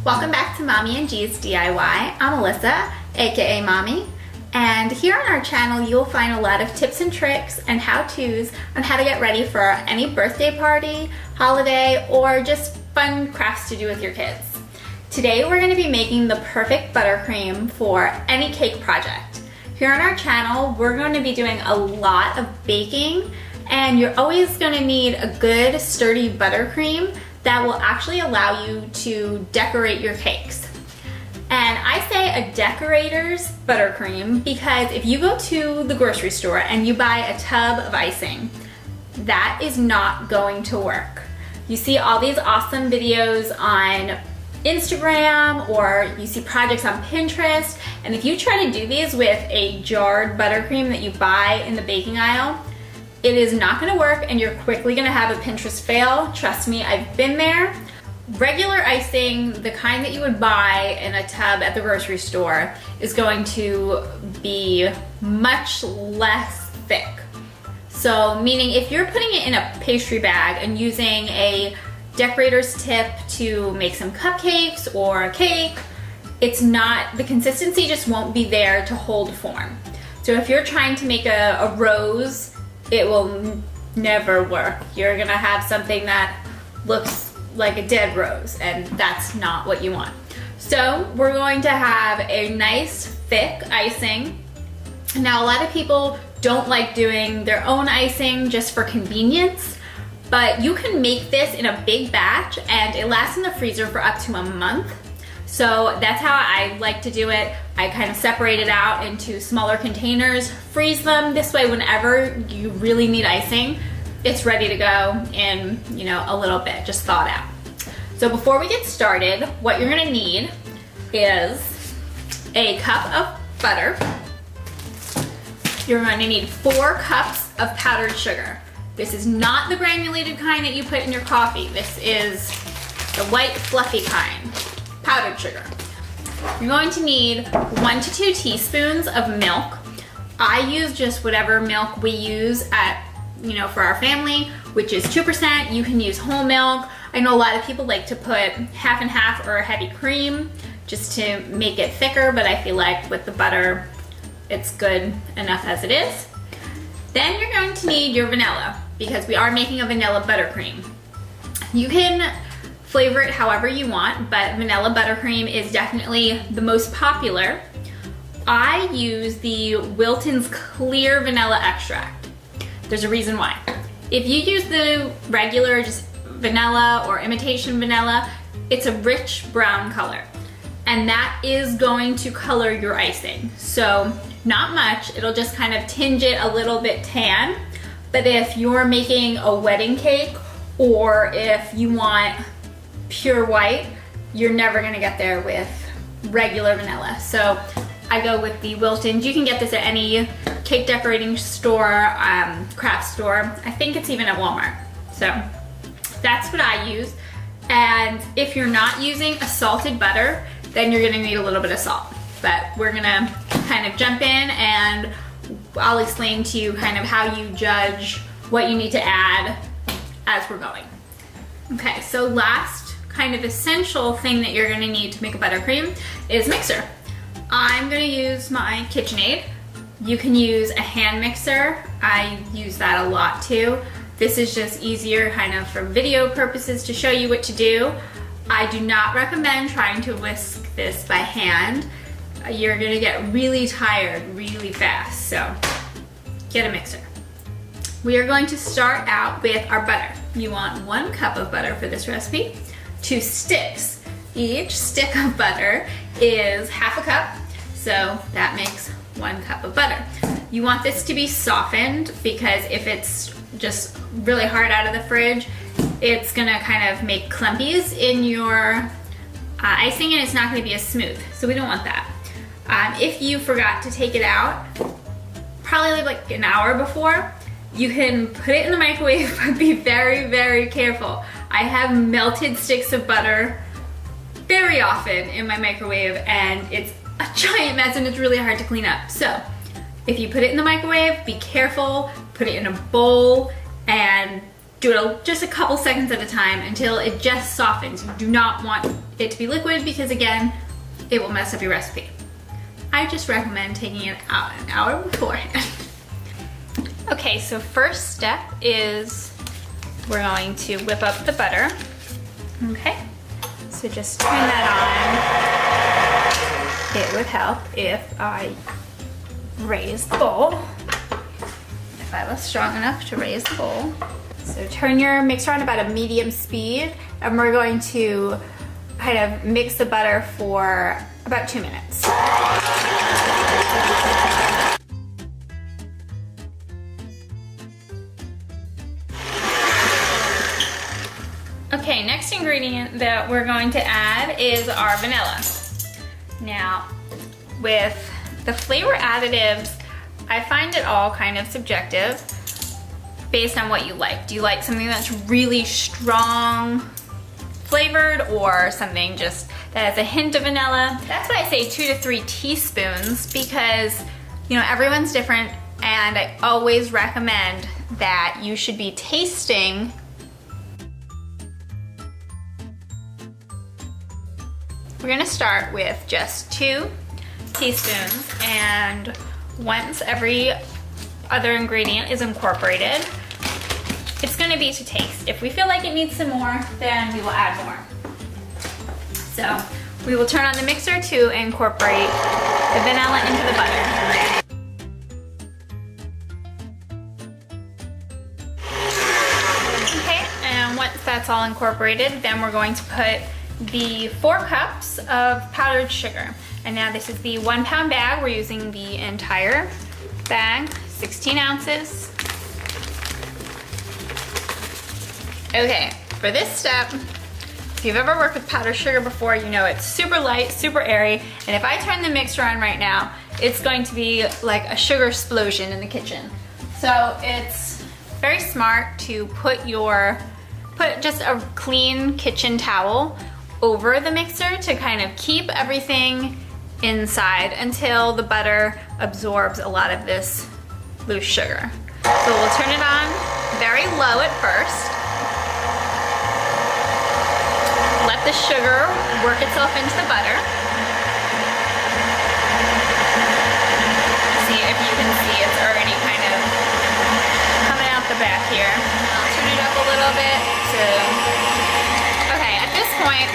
Welcome back to Mommy and G's DIY. I'm Alyssa, aka Mommy, and here on our channel you'll find a lot of tips and tricks and how-tos on how to get ready for any birthday party, holiday, or just fun crafts to do with your kids. Today we're going to be making the perfect buttercream for any cake project. Here on our channel we're going to be doing a lot of baking, and you're always going to need a good sturdy buttercream that will actually allow you to decorate your cakes. And I say a decorator's buttercream because if you go to the grocery store and you buy a tub of icing, that is not going to work. You see all these awesome videos on Instagram, or you see projects on Pinterest, and if you try to do these with a jarred buttercream that you buy in the baking aisle, it is not gonna work and you're quickly gonna have a Pinterest fail. Trust me, I've been there. Regular icing, the kind that you would buy in a tub at the grocery store, is going to be much less thick. So, meaning if you're putting it in a pastry bag and using a decorator's tip to make some cupcakes or a cake, it's not, the consistency just won't be there to hold form. So if you're trying to make a rose, it will never work. You're gonna have something that looks like a dead rose, and that's not what you want. So we're going to have a nice thick icing. Now a lot of people don't like doing their own icing just for convenience, but you can make this in a big batch and it lasts in the freezer for up to a month. So that's how I like to do it. I kind of separate it out into smaller containers, freeze them. This way, whenever you really need icing, it's ready to go in, a little bit, just thaw it out. So before we get started, what you're gonna need is a cup of butter. You're gonna need 4 cups of powdered sugar. This is not the granulated kind that you put in your coffee. This is the white fluffy kind. Powdered sugar. You're going to need 1 to 2 teaspoons of milk. I use just whatever milk we use at, for our family, which is 2%. You can use whole milk. I know a lot of people like to put half and half or a heavy cream just to make it thicker, but I feel like with the butter, it's good enough as it is. Then you're going to need your vanilla because we are making a vanilla buttercream. You can flavor it however you want, but vanilla buttercream is definitely the most popular. I use the Wilton's clear vanilla extract. There's a reason why. If you use the regular just vanilla or imitation vanilla, it's a rich brown color, and that is going to color your icing. So not much, it'll just kind of tinge it a little bit tan. But if you're making a wedding cake, or if you want pure white, you're never gonna get there with regular vanilla. So I go with the Wilton's. You can get this at any cake decorating store, craft store. I think it's even at Walmart. So that's what I use. And if you're not using a salted butter, then you're gonna need a little bit of salt. But we're gonna kind of jump in and I'll explain to you kind of how you judge what you need to add as we're going. Okay, so last kind of essential thing that you're gonna need to make a buttercream is mixer. I'm gonna use my KitchenAid. You can use a hand mixer. I use that a lot too. This is just easier kind of for video purposes to show you what to do. I do not recommend trying to whisk this by hand. You're gonna get really tired really fast, so get a mixer. We are going to start out with our butter. You want 1 cup of butter for this recipe. 2 sticks. Each stick of butter is half a cup, so that makes 1 cup of butter. You want this to be softened because if it's just really hard out of the fridge, it's gonna kind of make clumpies in your icing and it's not gonna be as smooth, so we don't want that. If you forgot to take it out, probably like an hour before, you can put it in the microwave, but be very, very careful. I have melted sticks of butter very often in my microwave and it's a giant mess and it's really hard to clean up. So if you put it in the microwave, be careful, put it in a bowl and Do it just a couple seconds at a time until it just softens. You do not want it to be liquid because again, it will mess up your recipe. I just recommend taking it out an hour beforehand. Okay, so first step is we're going to whip up the butter. Okay, so just turn that on. It would help if I raise the bowl. If I was strong enough to raise the bowl. So turn your mixer on about a medium speed, and we're going to kind of mix the butter for about 2 minutes. Okay, next ingredient that we're going to add is our vanilla. Now, with the flavor additives, I find it all kind of subjective based on what you like. Do you like something that's really strong flavored or something just that has a hint of vanilla? That's why I say 2 to 3 teaspoons because, you know, everyone's different, and I always recommend that you should be tasting We're gonna start with just 2 teaspoons, and once every other ingredient is incorporated, it's gonna be to taste. If we feel like it needs some more, then we will add more. So we will turn on the mixer to incorporate the vanilla into the butter. Okay, and once that's all incorporated, then we're going to put the 4 cups of powdered sugar. And now this is the 1 pound bag. We're using the entire bag, 16 ounces. Okay, for this step, if you've ever worked with powdered sugar before, you know it's super light, super airy, and if I turn the mixer on right now, it's going to be like a sugar explosion in the kitchen. So it's very smart to put just a clean kitchen towel over the mixer to kind of keep everything inside until the butter absorbs a lot of this loose sugar. So we'll turn it on very low at first. Let the sugar work itself into the butter. See if you can see it's already kind of coming out the back here. I'll turn it up a little bit okay, at this point,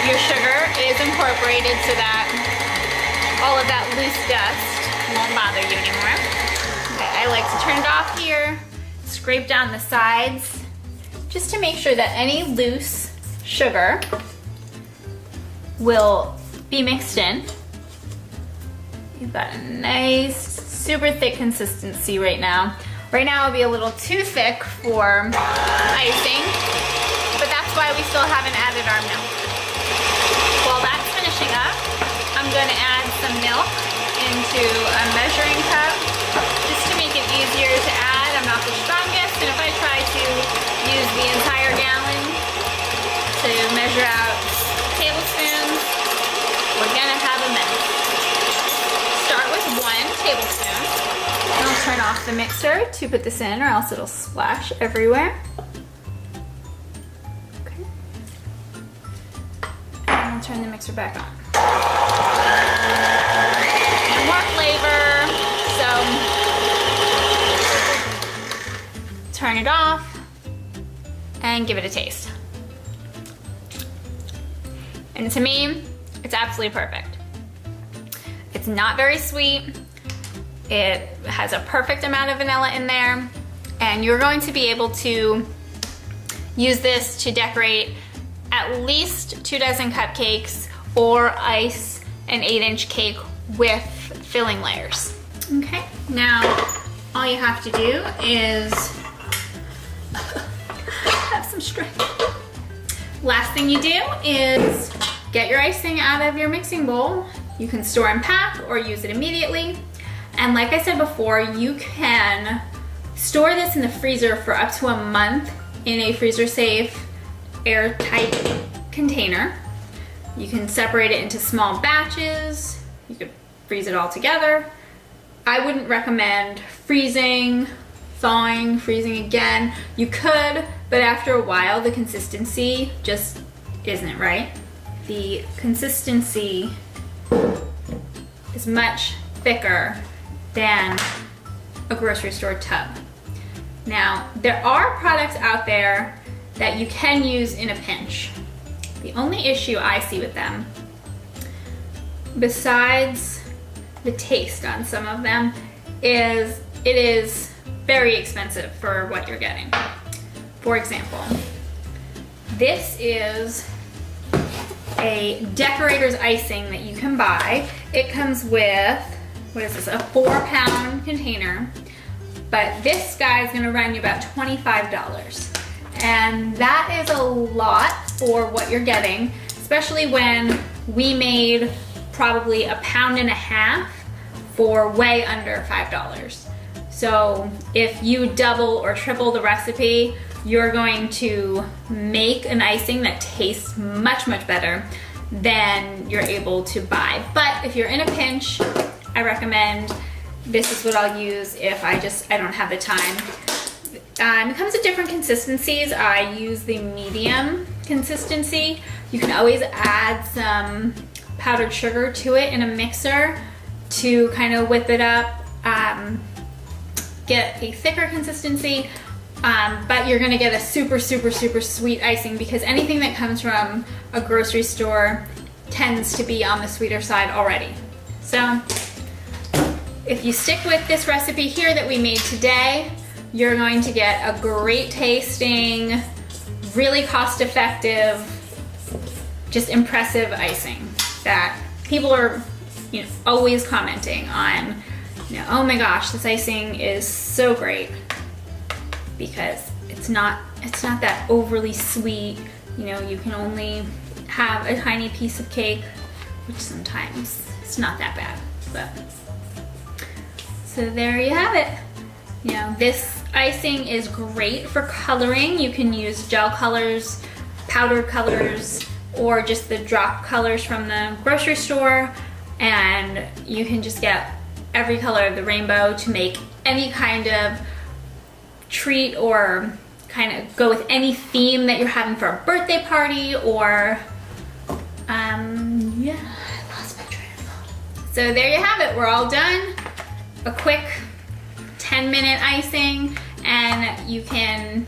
your sugar is incorporated so that all of that loose dust won't bother you anymore. Okay, I like to turn it off here, scrape down the sides, just to make sure that any loose sugar will be mixed in. You've got a nice, super thick consistency right now. Right now it'll be a little too thick for icing, but that's why we still haven't added our milk. While that's finishing up, I'm going to add some milk into a measuring cup just to make it easier to add. I'm not the strongest, and if I try to use the entire gallon to measure out tablespoons, we're going to have a mess. Start with 1 tablespoon. I'll turn off the mixer to put this in, or else it'll splash everywhere. Turn the mixer back on. And more flavor, so turn it off and give it a taste. And to me, it's absolutely perfect. It's not very sweet. It has a perfect amount of vanilla in there, and you're going to be able to use this to decorate at least 2 dozen cupcakes or ice an 8-inch cake with filling layers. Okay, now all you have to do is have some strength. Last thing you do is get your icing out of your mixing bowl. You can store and pack or use it immediately. And like I said before, you can store this in the freezer for up to a month in a freezer safe, airtight container. You can separate it into small batches. You could freeze it all together. I wouldn't recommend freezing thawing, freezing again. You could, but after a while the consistency just isn't right. The consistency is much thicker than a grocery store tub. Now, there are products out there that you can use in a pinch. The only issue I see with them, besides the taste on some of them, is it is very expensive for what you're getting. For example, this is a decorator's icing that you can buy. It comes with, what is this, a 4-pound container, but this guy is gonna run you about $25. And that is a lot for what you're getting, especially when we made probably 1.5 pounds for way under $5. So if you double or triple the recipe, you're going to make an icing that tastes much, much better than you're able to buy. But if you're in a pinch, I recommend this is what I'll use if I don't have the time. It comes in different consistencies. I use the medium consistency. You can always add some powdered sugar to it in a mixer to kind of whip it up, get a thicker consistency, but you're gonna get a super, super, super sweet icing because anything that comes from a grocery store tends to be on the sweeter side already. So if you stick with this recipe here that we made today, you're going to get a great tasting, really cost-effective, just impressive icing that people are, always commenting on. Oh my gosh, this icing is so great because it's not that overly sweet. You can only have a tiny piece of cake, which sometimes it's not that bad. But so there you have it. This icing is great for coloring. You can use gel colors, powdered colors, or just the drop colors from the grocery store, and you can just get every color of the rainbow to make any kind of treat or kind of go with any theme that you're having for a birthday party or, yeah, I lost my train of thought. So there you have it, we're all done. A quick 10-minute icing, and you can,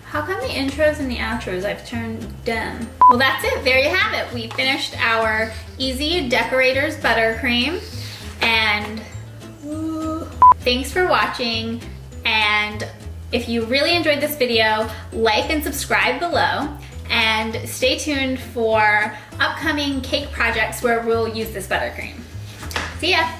how come the intros and the outros I've turned dumb? Well, that's it, there you have it. We finished our easy decorator's buttercream, and thanks for watching. And if you really enjoyed this video, like and subscribe below, and stay tuned for upcoming cake projects where we'll use this buttercream. See ya.